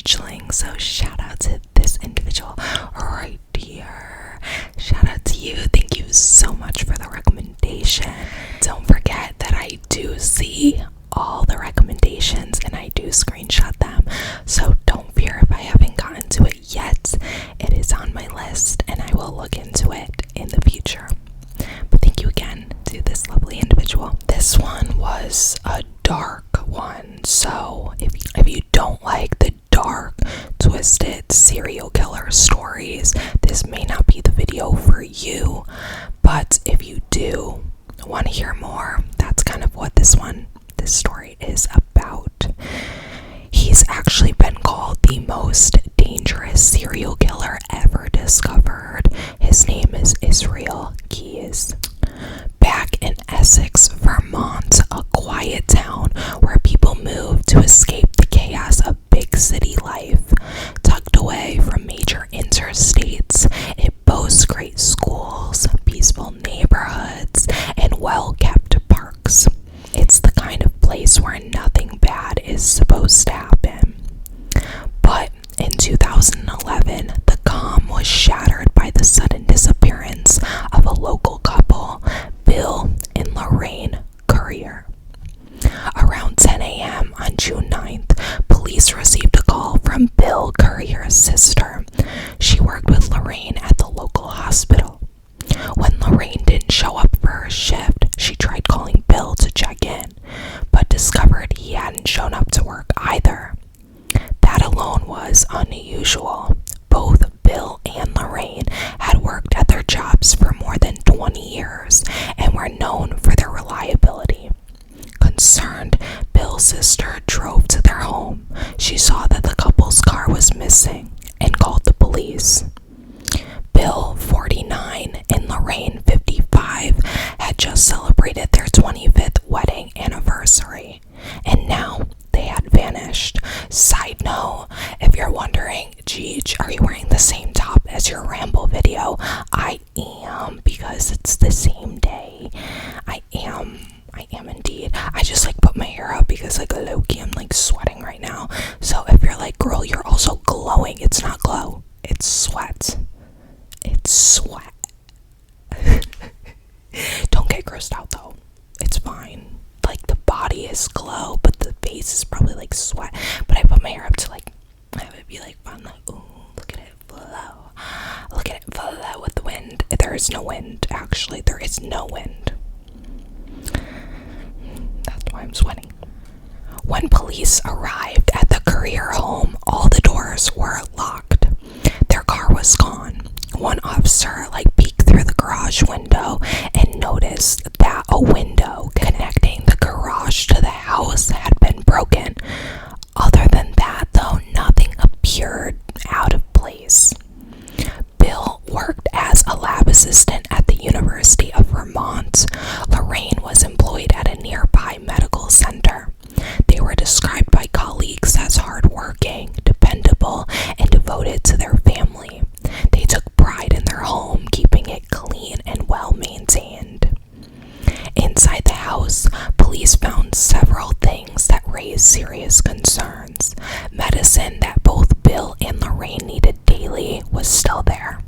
hugeling. So shout out to this individual right here. Shout out to you. Thank you so much for the recommendation. Don't forget that I do see all the recommendations and I do screenshot them. So don't fear if I haven't gotten to it yet. It is on my list and I will look into it in the future. But thank you again to this lovely individual. This one was a dark one. So if you don't like the dark, twisted serial killer stories, this may not be the video for you. But if you do want to hear more, that's kind of what this story is about. He's actually been called the most dangerous serial killer ever discovered. His name is Israel Keyes. Back in Essex, Vermont, a quiet town where people move to escape the chaos of big city life. Tucked away from major interstates, it boasts great schools, peaceful neighborhoods, and well-kept parks. It's the kind of place where nothing bad is supposed to happen. But in 2011, the calm was shattered by the sudden disappearance of a local couple, Bill and Lorraine Courier. Around 10 a.m. on June 9th, police received a call from Bill Courier's sister. She worked with Lorraine at the local hospital. When Lorraine didn't show up for her shift, she tried calling Bill to check in, but discovered he hadn't shown up to work either. That alone was unusual. Both Bill and Lorraine had worked at their jobs for more than 20 years and were known for their reliability. Concerned, Bill's sister drove to their home. She saw that the couple's car was missing and called the police. Bill, 49, and Lorraine, 55, had just celebrated their 25th wedding anniversary, and now they had vanished. Side note, if you're wondering, Geej, are you wearing the same top as your Ramble video? I am, because it's the same day. I am indeed. I just put my hair up because low-key I'm sweating right now. So if you're girl, you're also glowing, it's not glow, it's sweat. It's sweat. Don't get grossed out though. It's fine. The body is glow, but the face is probably sweat. But I put my hair up to have it be fun. Ooh, look at it flow. Look at it flow with the wind. There is no wind, actually. There is no wind. That's why I'm sweating. When police arrived at the Courier home, all the doors were locked. Their car was gone. One officer peeked through the garage window and noticed that a window connecting the garage to the house had been broken. Other than that, though, nothing appeared out of place. Bill worked as a lab assistant at the University of Vermont. Lorraine was employed at a nearby medical center. They were described by colleagues as hardworking, dependable, and devoted to their family. They took pride in their home, keeping it clean and well maintained. Inside the house, police found several things that raised serious concerns. Medicine that both Bill and Lorraine needed daily was still there.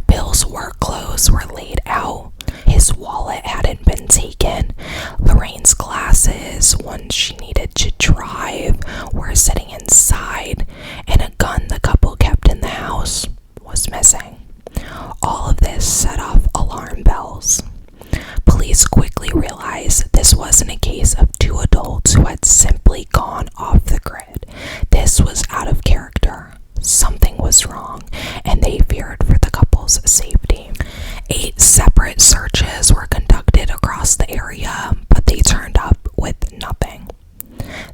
Bill's work clothes were laid out. His wallet hadn't been taken. Lorraine's glasses, ones she needed to drive, were sitting inside, and a gun the couple kept in the house was missing. All of this set off alarm bells. Police quickly realized this wasn't a case of two adults who had simply gone off the grid. This was out of character. Something was wrong, and they feared for the couple's safety. 8 separate searches were conducted across the area, but they turned up with nothing.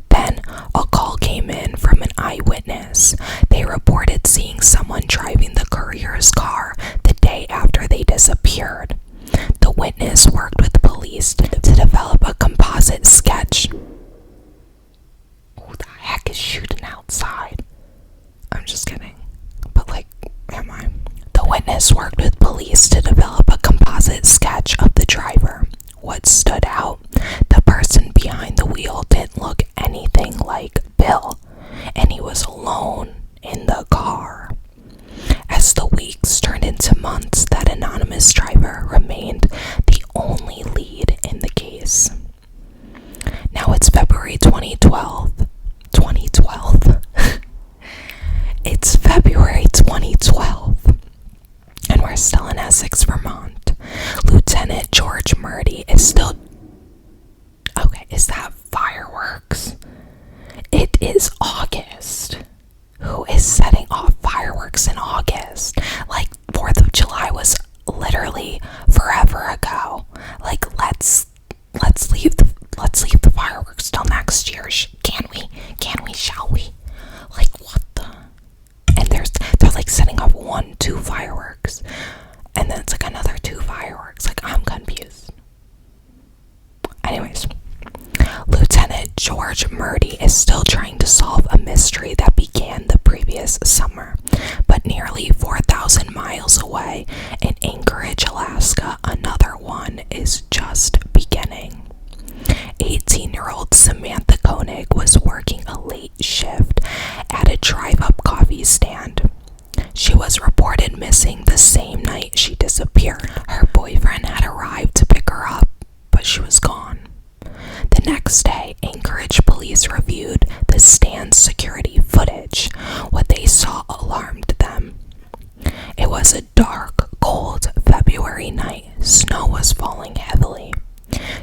Then, a call came in from an eyewitness. They reported seeing someone driving the Courier's car the day after they disappeared. The witness worked with police to develop a composite sketch. Who the heck is shooting outside? I'm just kidding. But am I? The witness worked with police to develop a composite sketch of the driver. What stood out? The person behind the wheel didn't look anything like Bill, and he was alone literally forever ago. Like, let's leave the fireworks till next year. Can we? Shall we? Like, what the? And they're like setting off 2 fireworks, and then it's like another 2 fireworks. Like, I'm confused. Anyways, Lieutenant George Murdy is still trying to solve a mystery that began the previous summer, but nearly 4,000 miles away in Anchorage, Alaska, another one is just beginning. 18-year-old Samantha Koig was working a late shift at a drive-up coffee stand. She was reported missing the same night she disappeared. Her boyfriend had arrived to pick her up, but she was gone. The next day, Anchorage police reviewed the stand's security footage. What they saw alarmed them. It was a dark, cold February night. Snow was falling heavily.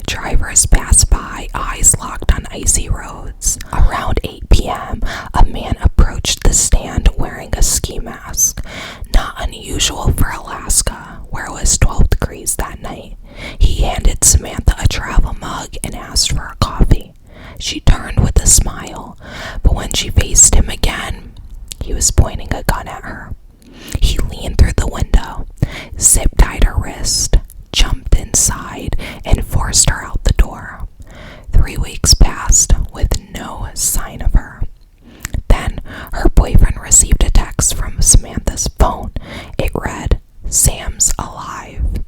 Drivers passed by, eyes locked on icy roads. Around 8 p.m., a man approached the stand wearing a ski mask. Not unusual for Alaska, where it was 12 degrees that night. He handed Samantha a travel mug and asked for a coffee. She turned with a smile, but when she faced him again, he was pointing a gun at her. He leaned through the window, zip-tied her wrist, jumped inside, and forced her out the door. 3 weeks passed with no sign of her. Then her boyfriend received a text from Samantha's phone. It read, "Sam's alive."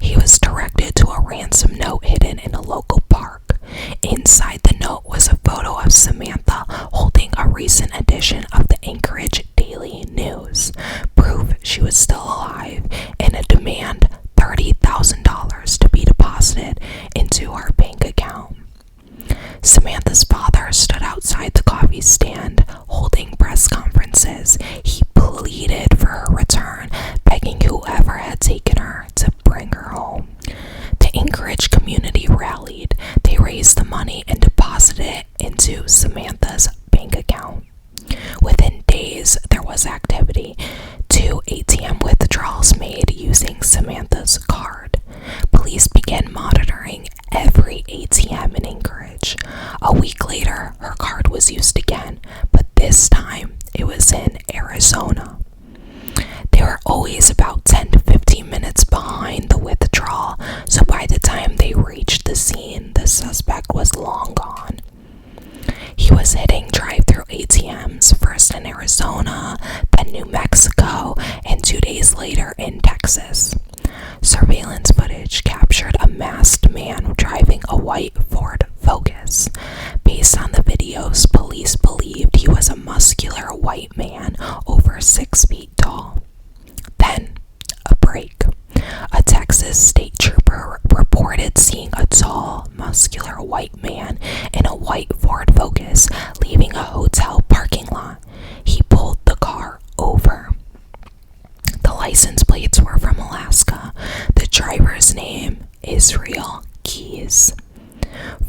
He was directed to a ransom note hidden in a local park. Inside the note was a photo of Samantha holding a recent edition of the Anchorage Daily News, proof she was still alive, and a demand $30,000 to be deposited into her bank account. Samantha's father stood outside the coffee stand holding press conferences. He pleaded for her return, begging whoever had taken her to bring her home. The Anchorage community rallied. They raised the money and deposited it into Samantha's bank account. Within days, there was activity. 2 ATM withdrawals made using Samantha's card. Police began monitoring every ATM in Anchorage. A week later, her card was used again, but this time it was in Arizona. They were always about 10 to 15 minutes behind the withdrawal, so by the time they reached the scene, the suspect was long gone. He was hitting drive-through ATMs, first in Arizona, then New Mexico, and 2 days later in Texas. Surveillance footage captured a masked man driving a white Ford Focus. Based on the videos, police believed he was a muscular white man over 6 feet tall. Then, a break. A Texas state trooper reported seeing a tall, muscular white man in a white Ford Focus leaving a hotel parking lot. He pulled the car over. The license plates were from Alaska. The driver's name, Israel Keys.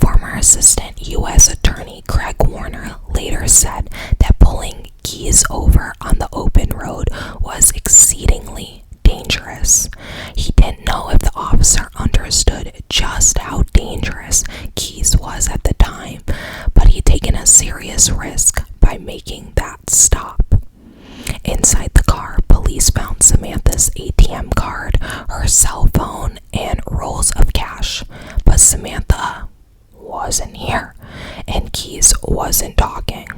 Former Assistant U.S. Attorney Craig Warner later said that pulling Keys over on the open road was exceedingly dangerous. He didn't know if the officer understood just how dangerous Keys was at the time, but he'd taken a serious risk by making that stop. Inside the car, police found Samantha's ATM card, her cell phone, and rolls of cash, but Samantha wasn't here, and Keys wasn't talking.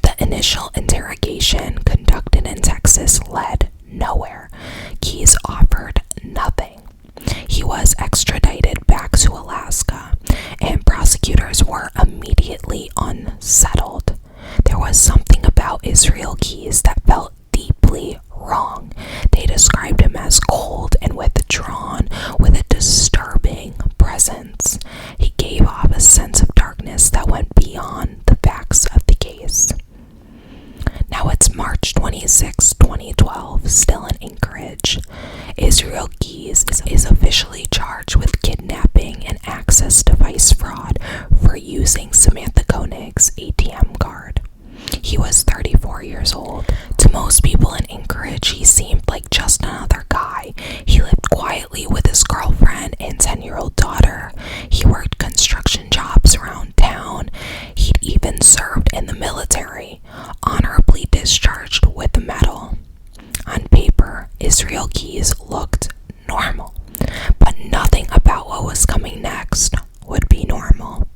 The initial interrogation conducted in Texas led nowhere. Keys offered nothing. He was extradited back to Alaska, and prosecutors were immediately unsettled. There was something about Israel Keys that felt deeply wrong. They described him as cold and withdrawn, with a disturbing presence. He gave off a sense of darkness that went beyond the facts of the case. Now it's March 26, 2012, still in Anchorage. Israel Keys is officially charged with kidnapping and access device fraud for using Samantha Koig's ATM card. He was 34 years old. To most people in Anchorage, he seemed like just another guy. He lived quietly 10-year-old daughter. He worked construction jobs around town. He'd even served in the military, honorably discharged with a medal. On paper, Israel Keyes looked normal, but nothing about what was coming next would be normal.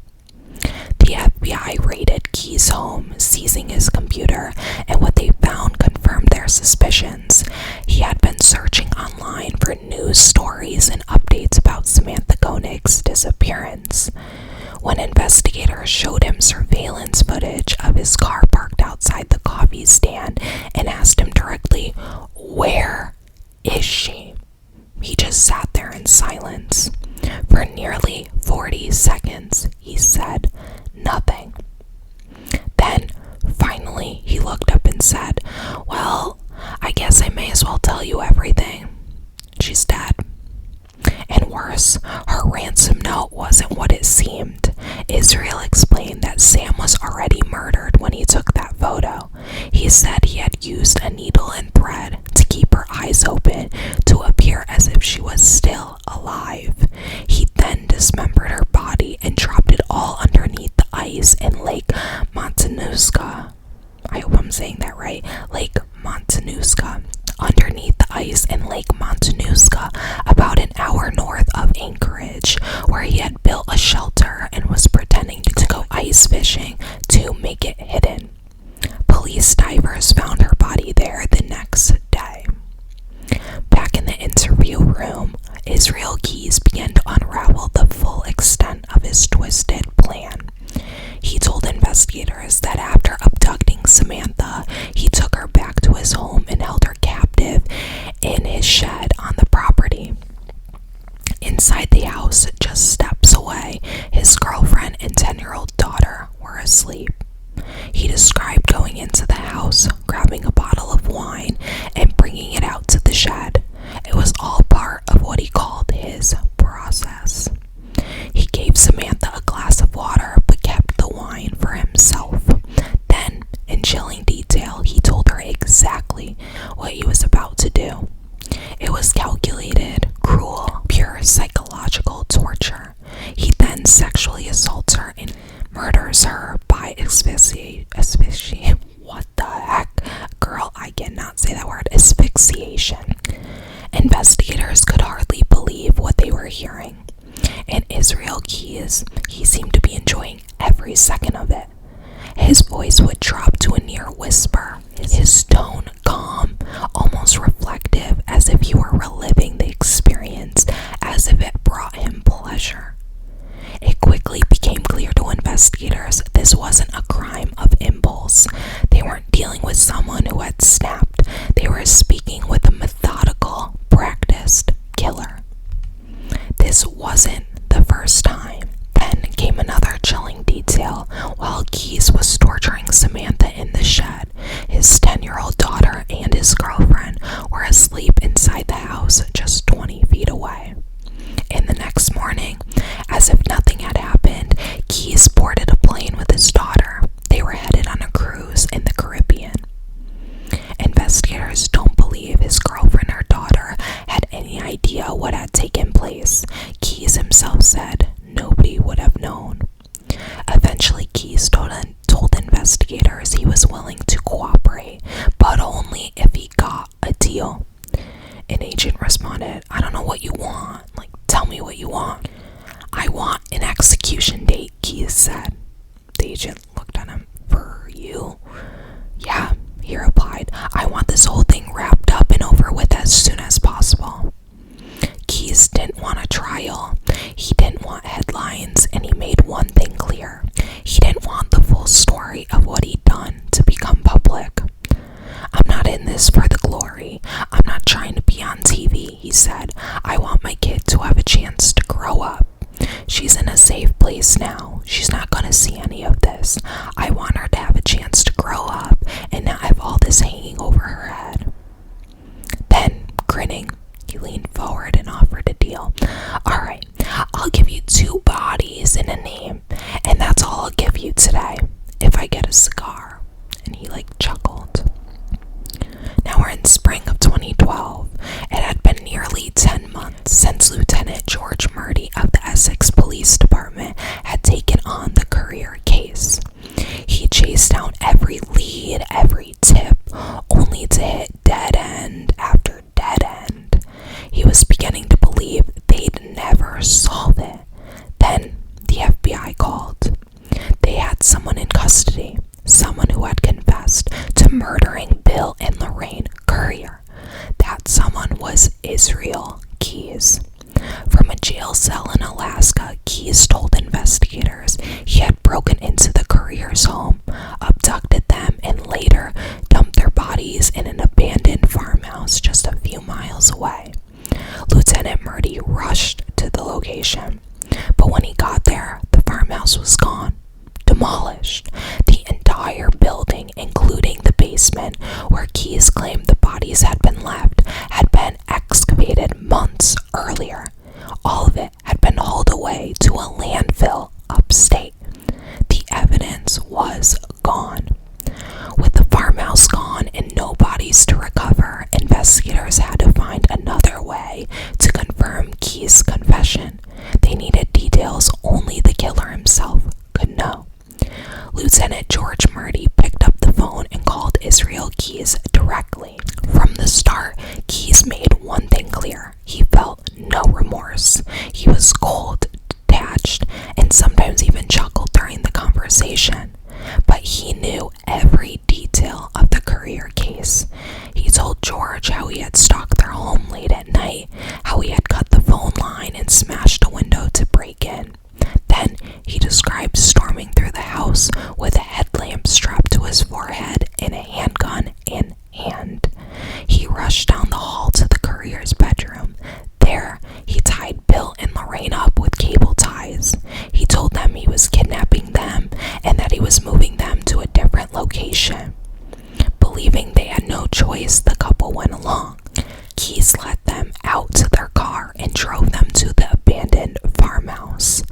The FBI raided Keyes' home, seizing his computer, and what they found confirmed their suspicions. He had been searching online for news stories and updates about Samantha Koig's disappearance. When investigators showed him surveillance footage of his car parked outside the coffee stand and asked him directly, "Where is she?" he just sat there in silence. For nearly 40 seconds, he said nothing. Then, finally, he looked up and said, "Well, I guess I may as well tell you everything. She's dead." And worse, her ransom note wasn't what it seemed. Israel explained that Sam was already murdered when he took that photo. He said he had used a needle and thread to keep her eyes open to appear as if she was still alive. He then dismembered her body and dropped it all underneath the ice in Lake Montanuska. I hope I'm saying that right. Lake Montanuska. Underneath the ice in Lake Montanuska, about an hour north of Anchorage, where he had built a shelter and was pretending to go ice fishing to make it hidden. Police divers found her body there the next day. Back in the interview room, Israel Keyes began to unravel the full extent of his twisted plan. He told investigators that after abducting Samantha, he took her back to his home and held her captive in his shed on the property. Inside the house, just steps away, his girlfriend and 10-year-old daughter were asleep. He described going into the house, grabbing a bottle of wine, and bringing it out to the shed. It was all part of what he called his process. He gave Samantha a glass of water, but kept the wine for himself. Then, in chilling detail, he told her exactly what he was about to do. It was calculated, cruel, pure psychological torture. He then sexually assaults her and murders her by asphyxiation. What the heck? Girl, I cannot say that word. Asphyxiation. Investigators could hardly believe what they were hearing. And Israel Keyes, he seemed to be enjoying every second of it. His voice would drop to a near whisper, his tone calm, almost reflective, as if he were reliving the experience, as if it brought him pleasure. It quickly became clear to investigators this wasn't a crime of impulse. They weren't dealing with someone who had snapped. They were speaking with a methodical, practiced killer. This wasn't the first time. Then came another chilling detail. While Keyes was torturing Samantha in the shed, his 10-year-old daughter and his girlfriend were asleep inside the house just 20 feet away. And the next morning, as if nothing had happened, Keyes boarded a plane with his daughter. They were headed on a cruise in the Caribbean. Investigators don't believe his girlfriend or daughter had any idea what had taken place. Keyes himself said nobody would have known. Eventually, Keyes told investigators he was willing to cooperate, but only if he got a deal. An agent responded, "I don't know what you want. Tell me what you want." "I want an execution date," Keyes said. The agent looked at him. "For you?" "Yeah," he replied. "I want this whole thing wrapped up and over with as soon as possible." Keyes didn't want a trial. He didn't want headlines, and he made one thing clear. He didn't want the full story of what he'd done to become public. "I'm not in this for the glory. I'm not trying to be on TV," he said. "I want my kid to have a chance to grow up. She's in a safe place now. She's not going to see any of this. I want her to have a chance to grow up and not have all this hanging over her head." Then, grinning, he leaned forward and offered a deal. "All right, I'll give you 2 bodies and a name, and that's all I'll give you today, if I get a cigar." And he chuckled. Now we're in spring of 2012. It had been nearly 10 months since Lieutenant George Murdy believe they'd never solve it. Then the FBI called. They had someone in custody, someone who had confessed to murdering Bill and Lorraine Courier. That someone was Israel Keyes. From a jail cell in Alaska, Keyes told investigators he had broken into the Courier's home, abducted them, and later dumped their bodies in an abandoned farmhouse just a few miles away. Lieutenant Murdy rushed to the location, but when he got there, the farmhouse was gone, demolished. The entire building, including the basement where Keyes claimed the bodies had been left, had been excavated months earlier. All of it had been hauled away to a landfill upstate. The evidence was gone. With the farmhouse gone and no bodies to recover, investigators had to find another way to confirm Keyes' confession. They needed details only the killer himself could know. Lieutenant George Murdy picked up the phone and called Israel Keyes directly. From the start, Keyes made one thing clear. He felt no remorse. He was cold, detached, and sometimes even chuckled during the conversation. But he knew every detail of the Courier case. He told George how he had stalked their home late at night, how he had cut the phone line and smashed a window to break in. Then he described storming through the house with a headlamp strapped to his forehead and a handgun in hand. He rushed down the hall to the Courier's bedroom. There, he tied Bill and Lorraine up with cable ties. He told them he was kidnapping them and that he was moving them to a different location. Believing they had no choice, the couple went along. Keyes led them out to their car and drove them to the abandoned farmhouse.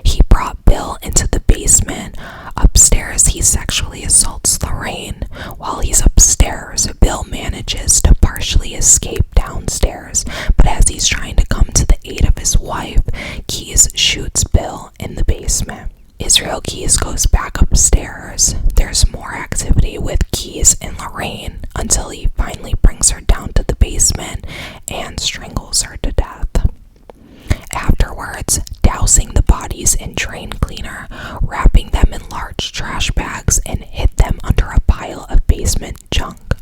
He brought Bill into the basement. Upstairs, he sexually assaults Lorraine. While he's upstairs, Bill manages to partially escape downstairs, but as he's trying to come to the aid of his wife, Keyes shoots Bill in the basement. Israel Keyes goes back upstairs. There's more activity with Keyes and Lorraine until he finally brings her down to the basement and strangles her to death. Afterwards, dousing the bodies in drain cleaner, wrapping them in large trash bags, and hid them under a pile of basement junk.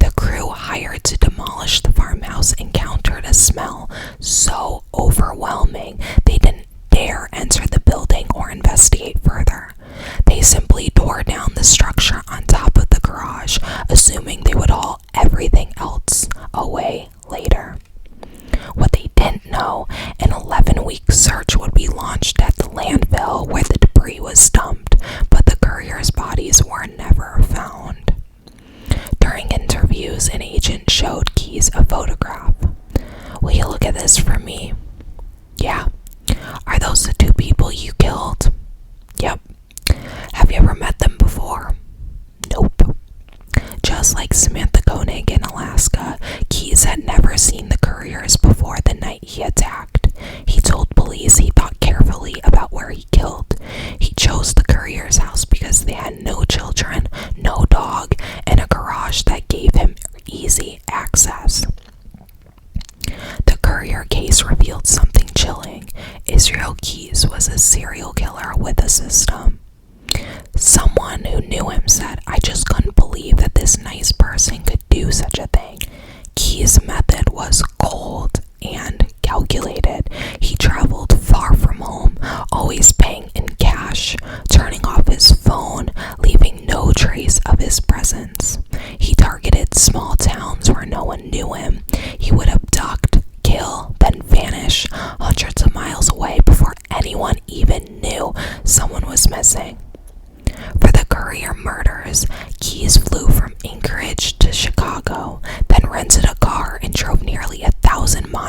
The crew hired to demolish the farmhouse encountered a smell so overwhelming they didn't dare enter the building or investigate further. They simply tore down the structure on top of the garage, assuming they would haul everything else away later. What they didn't know, an 11-week search would be launched at the landfill where the debris was dumped, but the Courier's bodies were never found. During interviews, an agent showed Keyes a photograph. "Will you look at this for me?" "Yeah." "Are those the two people you killed?" "Yep." "Have you ever met them before?" "Nope." Just like Samantha Koig in Alaska, Keyes had never seen the Couriers before the night he attacked. He told police he thought carefully about where he killed. He chose the Courier's house because they had no children, no dog, and a garage that gave him easy access. The Courier case revealed something chilling. Israel Keyes was a serial killer with a system. Someone who knew him said, "I just couldn't believe that this nice person could do such a thing." Keyes' method was cold and calculated. He traveled far from home, always paying in cash, turning off his phone, leaving no trace of his presence. He targeted small towns where no one knew him. He would abduct, kill, then vanish hundreds of miles away before anyone even knew someone was missing. For the Courier murders, Keyes flew from Anchorage to Chicago, then rented a car and drove nearly 1,000 miles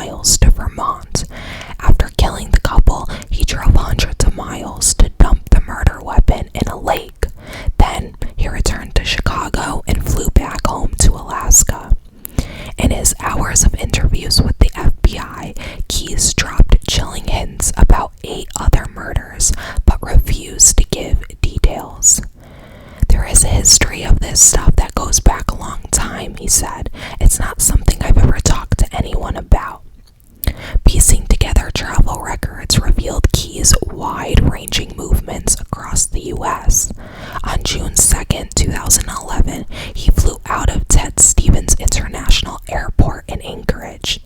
wide-ranging movements across the U.S. On June 2nd, 2011, he flew out of Ted Stevens International Airport in Anchorage.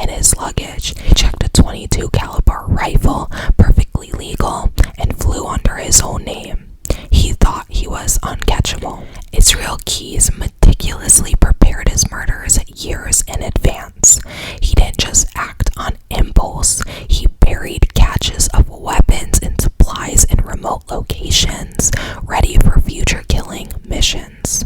In his luggage, he checked a .22 caliber rifle, perfectly legal, and flew under his own name. He thought he was uncatchable. Israel Keyes meticulously prepared his murders years in advance. He didn't just act on impulse. He buried caches of weapons and supplies in remote locations, ready for future killing missions.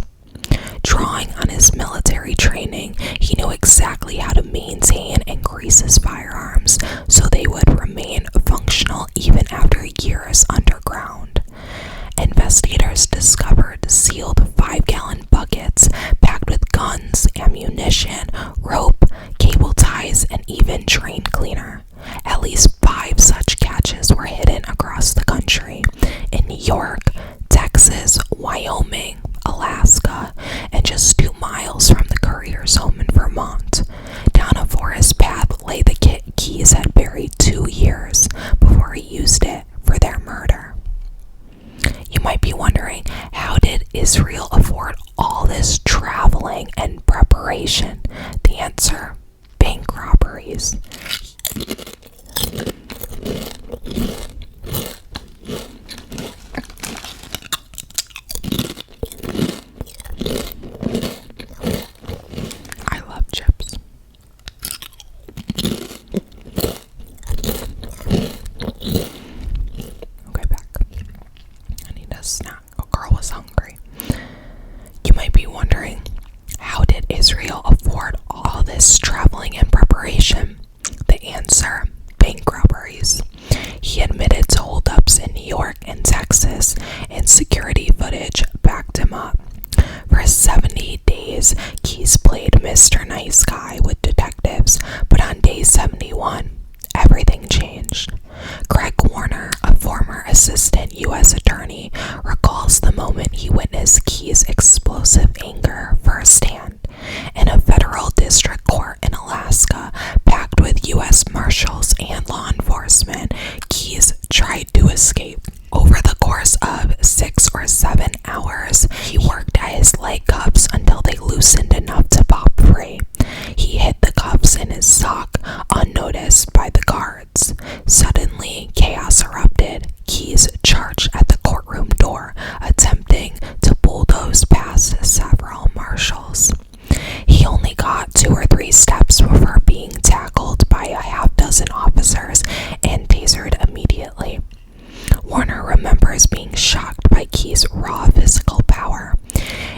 Drawing on his military training, he knew exactly how to maintain and grease his firearms so they would remain functional even after years underground. Investigators discovered sealed 5-gallon buckets packed with guns, ammunition, rope, cable ties, and even drain cleaner. At least 5 such caches were hidden across the country, in New York, Texas, Wyoming, Alaska, and just 2 miles from the Courier's home in Vermont. Down a forest path lay the kit Keyes had buried 2 years before he used it for their murder. You might be wondering, how did Israel afford all this traveling and preparation? The answer: bank robberies. I love chips. Okay, back. I need a snack. A girl was hungry. You might be wondering, how did Israel afford all this traveling and preparation? The answer: bank robberies. He admitted to holdups in New York and Texas, and security footage backed him up. For 70 days, Keyes played Mr. Nice Guy with detectives, but on day 71, everything changed. Greg Warner, a former assistant U.S. attorney, recalls the moment he witnessed Keyes' explosive anger firsthand. In a federal district court in Alaska, packed with U.S. Marshals and law enforcement, Keyes tried to escape. Over the course of 6 or 7 hours, he worked at his leg cuffs until they loosened enough to pop free. He hid the cuffs in his sock, unnoticed by the guards. Suddenly, chaos erupted. Keyes charged at the courtroom door, attempting to bulldoze past several marshals. He only got 2 or 3 steps before being tackled by a half-dozen officers and tasered immediately. Warner remembers being shocked by Keyes' raw physical power.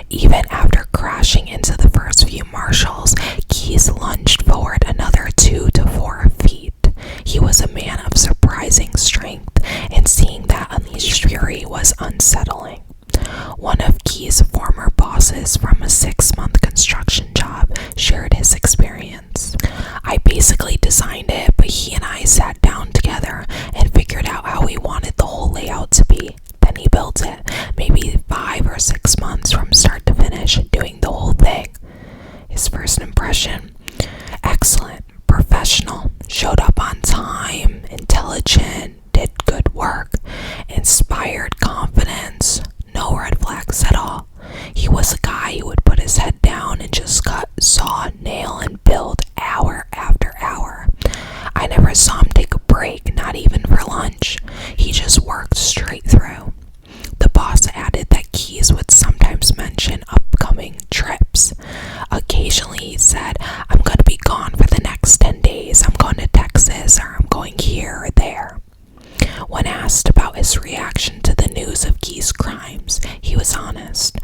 Even after crashing into the first few marshals, Keyes lunged forward another 2 to 4 feet. He was a man of surprising strength, and seeing that unleashed fury was unsettling. One of Keyes' former bosses from a 6-month construction job shared his experience. "I basically designed it, but he and I sat down together and figured out how we wanted the whole layout to be. Then he built it, maybe 5 or 6 months from start to finish, doing the whole thing." His first impression: excellent, professional, showed up on time, intelligent, did good work, inspired confidence, no red flags at all. He was a guy who would put his head down and just cut, saw, nail, and build hour after hour. I never saw him take a break, not even for lunch. He just worked straight through. The boss added that Keyes would sometimes mention upcoming trips. Occasionally he said, "I'm going to be gone for the next 10 days. I'm going to Texas, or I'm going here or there." When asked about his reaction to the news of Keyes' crimes, he was honest.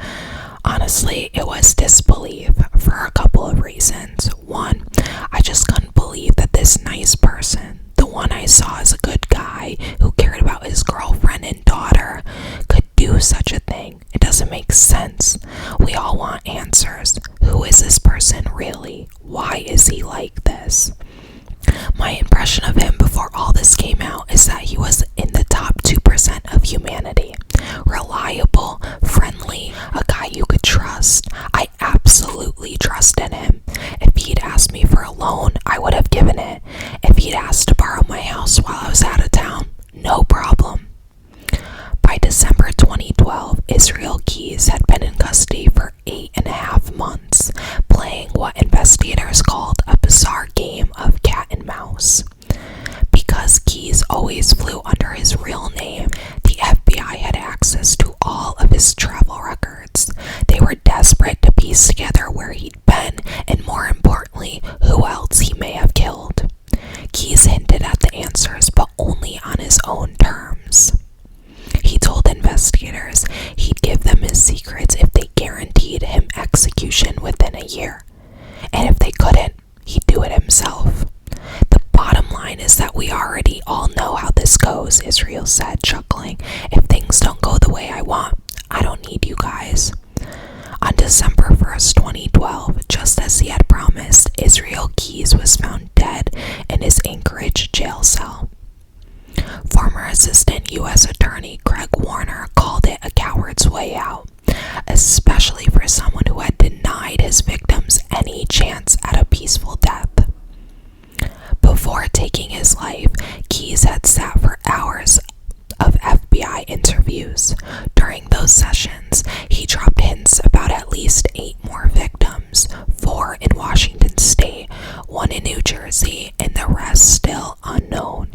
Honestly, it was disbelief for a couple of reasons. One, I just couldn't believe that this nice person, the one I saw as a good guy who cared about his girlfriend and daughter, could do such a thing. It doesn't make sense. We all want answers. Who is this person really? Why is he like this? My impression of him before all this came out is that he was in the top 2% of humanity. Reliable, friendly, a guy you could trust. I absolutely trusted him. If he'd asked me for a loan, I would have given it. If he'd asked to borrow my house while I was out of town, no problem. Keyes hinted at the answers, but only on his own terms. He told investigators he'd give them his secrets if they guaranteed him execution within a year. And if they couldn't, he'd do it himself. The bottom line is that we already all know how this goes, Israel said, chuckling. If things don't go the way I want, I don't need you guys. On December 1st, 2012, just as he had promised, Israel Keyes was found dead in his Anchorage jail cell. Former Assistant U.S. Attorney Craig Warner called it a coward's way out, especially for someone who had denied his victims any chance at a peaceful death. Before taking his life, Keyes had sat for hours of FBI interviews. During those sessions, he dropped hints about at least 8 more victims, 4 in Washington State, 1 in New Jersey, and the rest still unknown.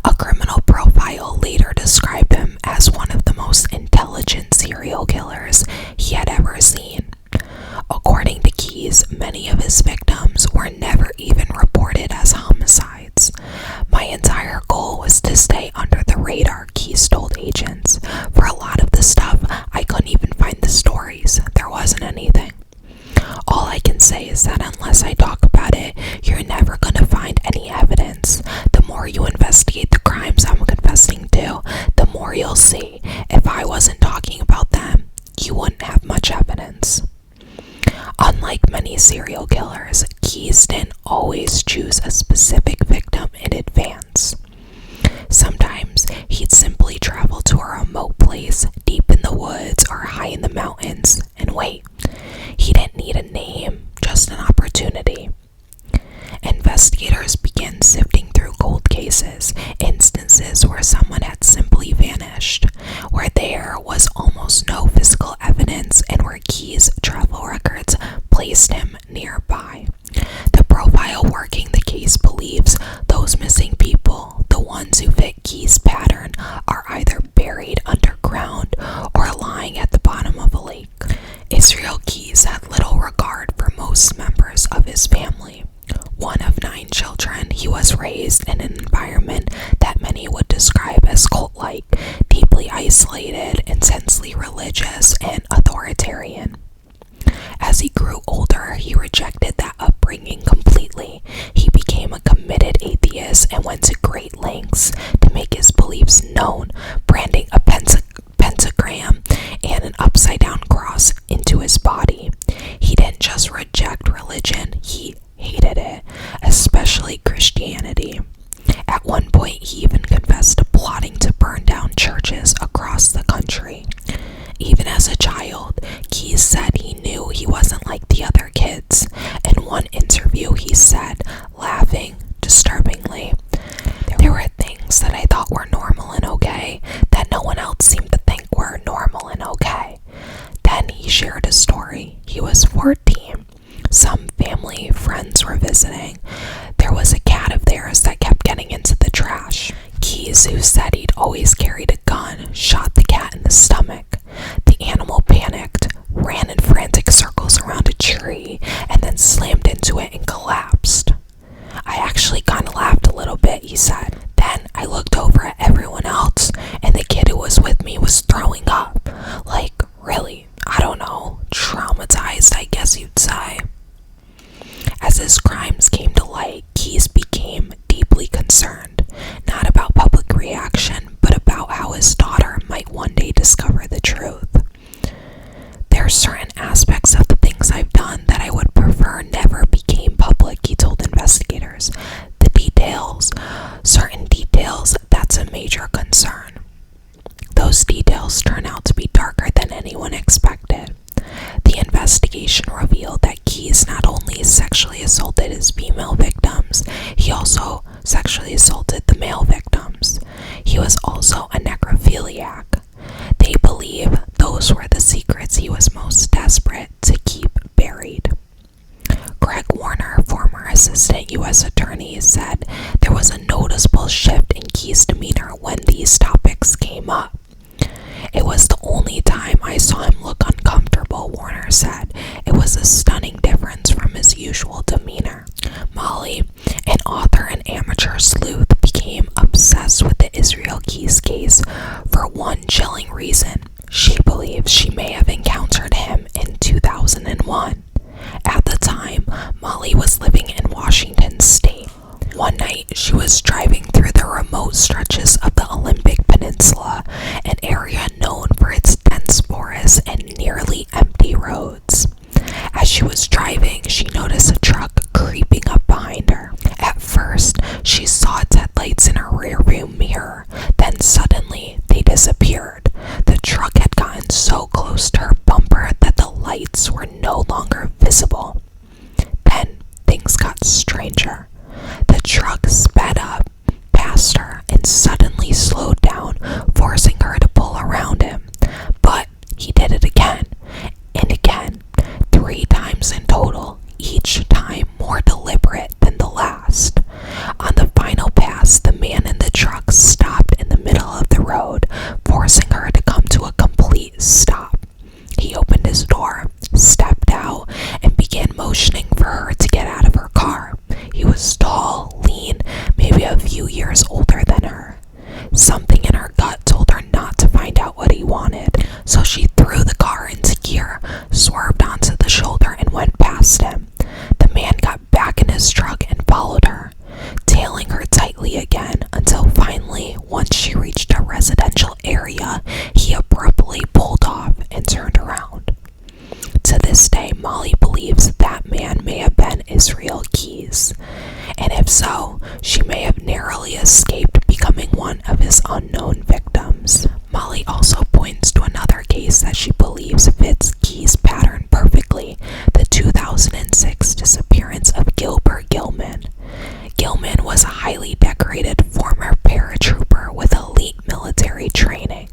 A criminal profile later described him as one of the most intelligent serial killers he had ever seen. According to Keyes, many of his victims were never even reported as homicides. My entire goal was to stay under the radar, Keyes told agents. For a lot of the stuff, I couldn't even find the stories. There wasn't anything. All I can say is that unless I talk about it, you're never going to find any evidence. The more you investigate the crimes I'm confessing to, the more you'll see. If I wasn't talking about them, you wouldn't have much evidence. Unlike many serial killers, Keyes didn't always choose a specific victim in advance. Sometimes he'd simply travel to a remote place, deep in the woods or high in the mountains, and wait. He didn't need a name, just an opportunity. Investigators began sifting through cold cases, instances where someone had simply vanished, where there was almost no physical evidence, and where Keyes' travel records placed him nearby. The profile working the case believes those missing people, the ones who fit Keyes' pattern, are either buried underground or lying at the bottom of a lake. Israel Keyes had little regard for most members of his family. One of 9 children, he was raised in an environment that many would describe as cult-like, deeply isolated, intensely religious, and authoritarian. As he grew older, he rejected that upbringing completely. He became a committed atheist and went to great lengths to make his beliefs known, branding a pentagram and an upside-down cross into his body. He didn't just reject religion, he hated it, especially Christianity. At one point, he even confessed to plotting to burn down churches across the country. Even as a child, Keyes said he knew he wasn't like the other kids. In one interview, he said, laughing disturbingly, "There were things that I thought were normal and okay that no one else seemed to think were normal and okay." Then he shared a story. He was 14. Some family friends were visiting. There was a cat of theirs that kept getting into the trash. Keyes, who said he'd always carried a gun, shot the cat in the stomach. The animal panicked, ran in frantic circles around a tree, and then slammed into it and collapsed. "I actually kind of laughed a little bit," he said. "Then I looked over at everyone else, and the kid who was with me was throwing up. Like, really, I don't know, traumatized, I guess you'd say." As his crimes came to light, Keyes became deeply concerned, not about public reaction, but about how his daughter might one day discover the truth. "There are certain aspects of the things I've done that I would prefer never became public," he told investigators. "The details, certain details, that's a major concern." Those details turn out to be darker than anyone expected. The investigation revealed that Keyes not only sexually assaulted his female victims, he also sexually assaulted the male victims. He was also a necrophiliac. They believe those were the secrets he was most desperate to keep buried. Craig Warner, former assistant U.S. attorney, said there was a noticeable shift in Keyes' demeanor when these topics came up. "It was the only time I saw him look uncomfortable," Warner said. "It was a stunning difference from his usual demeanor." Molly, an author and amateur sleuth became obsessed with the Israel Keys case for one chilling reason. She believes she may have encountered him in 2001. At the time, Molly was living in Washington State. One night, she was driving through the remote stretches of the Olympic Peninsula, an area known for its dense forests and nearly empty roads. As she was driving, she noticed a truck creeping up behind her. At first, she saw its headlights in her rearview mirror, then suddenly they disappeared. The truck had gotten so close to her bumper that the lights were no longer visible. Then things got stranger. The truck sped up past her and suddenly slowed down, forcing her to pull around him. But he did it again and again, 3 times in total, each time more deliberate than the last. On the final pass, the man in the truck stopped in the middle of the road, forcing her to come to a complete stop. He opened his door, stepped out, and began motioning for her to get out of her car. He was tall, lean, maybe a few years older than her. Something in her gut told her not to find out what he wanted, so she threw the car into gear, swerved onto the shoulder, and went past him. The man got back in his truck and followed her, tailing her tightly again until finally, once she reached a residential area, he abruptly pulled off and turned around. To this day, Molly believes that man may have been Israel Keys, and if so, she may have narrowly escaped becoming one of his unknown victims. Molly also points to another case that she believes fits Keys' pattern perfectly, the 2006 disappearance of Gilbert Gilman. Gilman was a highly decorated former paratrooper with elite military training.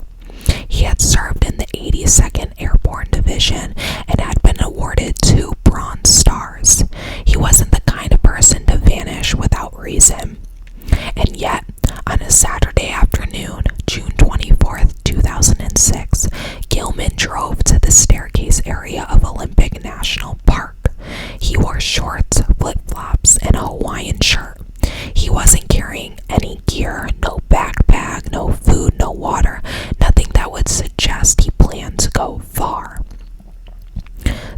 He had served in the 82nd Airborne Division and had been awarded 2 Bronze Stars. He wasn't the kind of person to vanish without reason. And yet, on a Saturday afternoon, June 24th, 2006, Gilman drove to the staircase area of Olympic National Park. He wore shorts, flip-flops, and a Hawaiian shirt. He wasn't carrying any gear, no backpack, no food, no water, nothing that would suggest he planned to go far.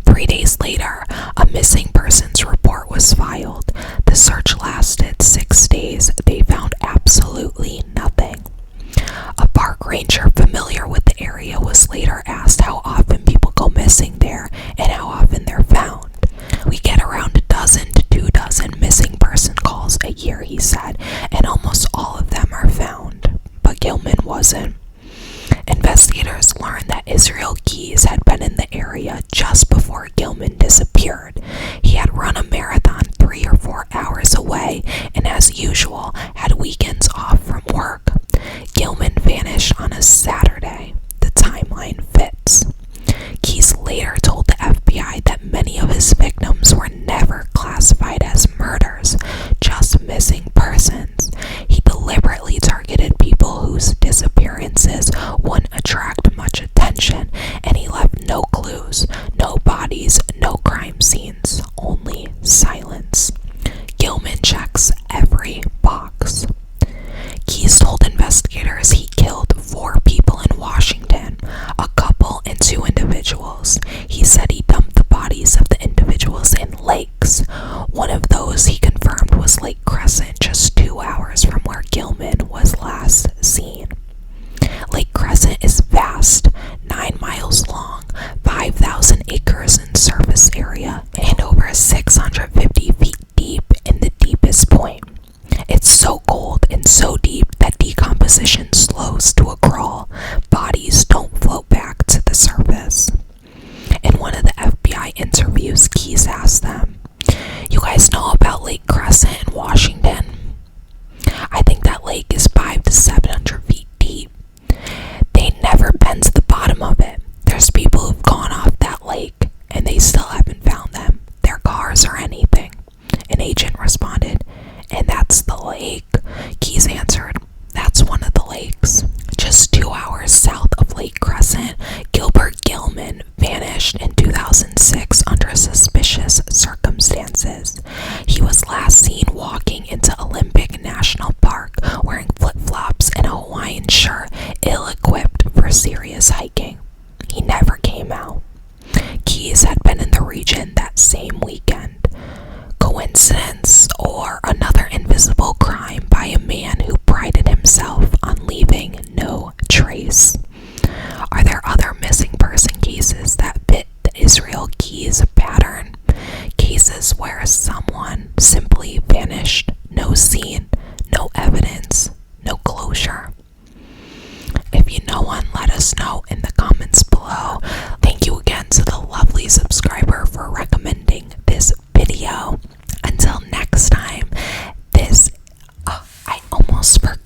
3 days later, a missing persons report was filed. The search lasted 6 days. They found absolutely nothing. A park ranger familiar with the area was later asked how often people go missing there and how often they're found. We get around a dozen to 2 dozen missing person calls a year, he said, and almost all of them are found. But Gilman wasn't. Investigators learned that Israel Keys had been in the area just before Gilman disappeared. He had run a marathon 3 or 4 hours away and, as usual, had weekends off from work. Gilman vanished on a Saturday. The timeline fits. Keys later told the FBI that many of his victims were never classified as murders, just missing persons. He deliberately targeted people whose disappearances wouldn't attract much attention, and he left no clues, no bodies, no crime scenes, only silence. Gilman checks every box. Keys told investigators he killed 4 people in Washington, a couple and 2 individuals. He said he dumped the bodies of the individuals in lakes. One of those he confirmed was Lake Crescent, just 2 hours from where Gilman was last seen. Lake Crescent is vast, 9 miles long, 5,000 acres in surface area, and over 650 feet deep in the deepest point. It's so cold and so deep that decomposition slows to a crawl. Bodies don't float back to the surface. In one of the FBI interviews, Keys asked them, "You guys know about Lake Crescent in Washington? I think that lake is 500 to 700 feet deep. They'd never been to the bottom of it. There's people who've gone off that lake and they still haven't found them, their cars or anything." An agent responded, "And that's the lake?" Keys answered, "That's one of the lakes." Just 2 hours south of Lake Crescent, Gilbert Gilman vanished in 2006 under suspicious circumstances. He was last seen walking into Olympic else for